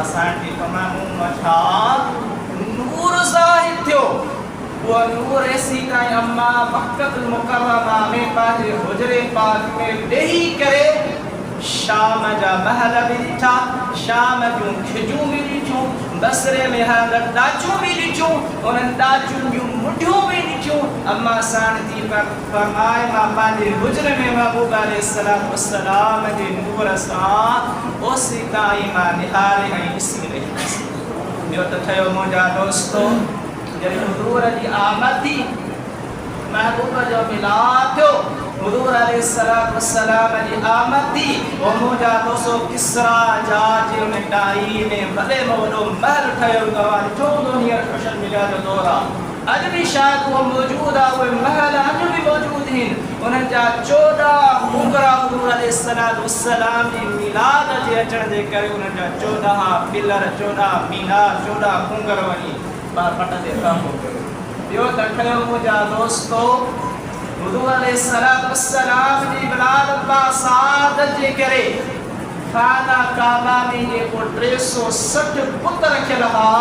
असांखे तमामु मछा नूर ज़ाहिर थियो। वो नूर ऐसी ताईं अम्मा मक्कतुल मुकर्रमा में पंहिंजे हुजरे पाक में वेही करे शाम जा महल भी ॾिठा, शाम जूं खिजूं भी ॾिठियूं, बसरे में हलंदड़ ॾाचूं भी ॾिठियूं, उन्हनि ॾाचुनि जूं मुठियूं भी ॾिठियूं। अम्मा साण थी फरमाए मां पंहिंजे हुजरे में महबूब अलैहिस्सलातु वस्सलाम जे नूर सां ओसी ताईं मां निहारे ऐं ॾिसी रही हुअसि। ॿियो त ठहियो मुंहिंजा दोस्तो जॾहिं हुज़ूर जी आमद थी, महबूब जो मिलाद थियो, हुज़ूर अलैहिस्सलातु वस्सलाम जी आमद थी, वो मुंहिंजा दोस्तो किसरा जाज उन टाई में भले में वॾो महल ठहियो तव्हां ॾिठो हूंदो हींअर सोशल मीडिया जो दौर आहे, अॼु बि शायदि उहो मौजूदु आहे, उहे महल अॼु बि मौजूदु आहिनि। उन्हनि जा 14 मुंगरा हुज़ूर अलैहिस्सलातु वस्सलाम जी मिलाद जे अचण जे करे उन्हनि जा 14 पिलर 14 मीनार 14 कुंगर वञी पट ते ख़ामो कयो। ॿियो त ठहियो मुंहिंजा दोस्तो हुज़ूर अलैहिस्सलातु वस्सलाम जी विलादत बासादत जे करे खाना काबा में जेको 360 बुत रखियल हुआ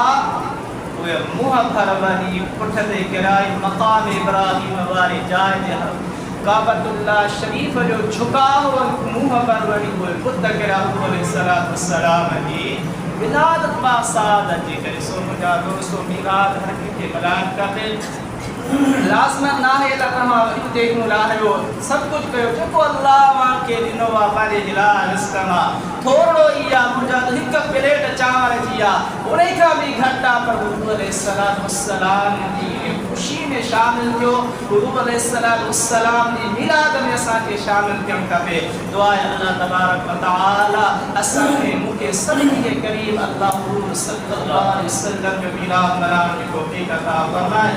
उहे मुंहं भर वञी पुठ ते किराई मक़ाम इब्राहिम वारी जाइ ते काबतुल्लाह शरीफ़ जो झुकाव मुंहं भर वञी उहे बुत किरा हुज़ूर अलैहिस्सलातु वस्सलाम जी विलादत बासादत जे करे। सो मुंहिंजा दोस्तो मिलाद हर कंहिंखे मल्हाइणु खपे, लाज़िमन न आहे त तव्हां हिते लाहियो सभु कुझु कयो जेको अल्लाह मूंखे ॾिनो आहे पंहिंजे जिला रिस्क मां थोरो ई आहे, मुंहिंजा त हिकु प्लेट चांवर जी आहे उन खां बि घटि आहे, पर हुज़ूर अलैहिस्सलातु वस्सलाम जी ख़ुशी में शामिल थियो, हुज़ूर अलैहिस्सलातु वस्सलाम जी मिलाद में असांखे शामिल थियणु खपे। दुआ आहे अल्लाह तबारक व तआला असांखे मूंखे सभिनी जे क़रीब अल्लाह सल्लल्लाहु अलैहि वसल्लम जो मिलाद मल्हाइण जी तौफ़ीक़ अता फरमाए।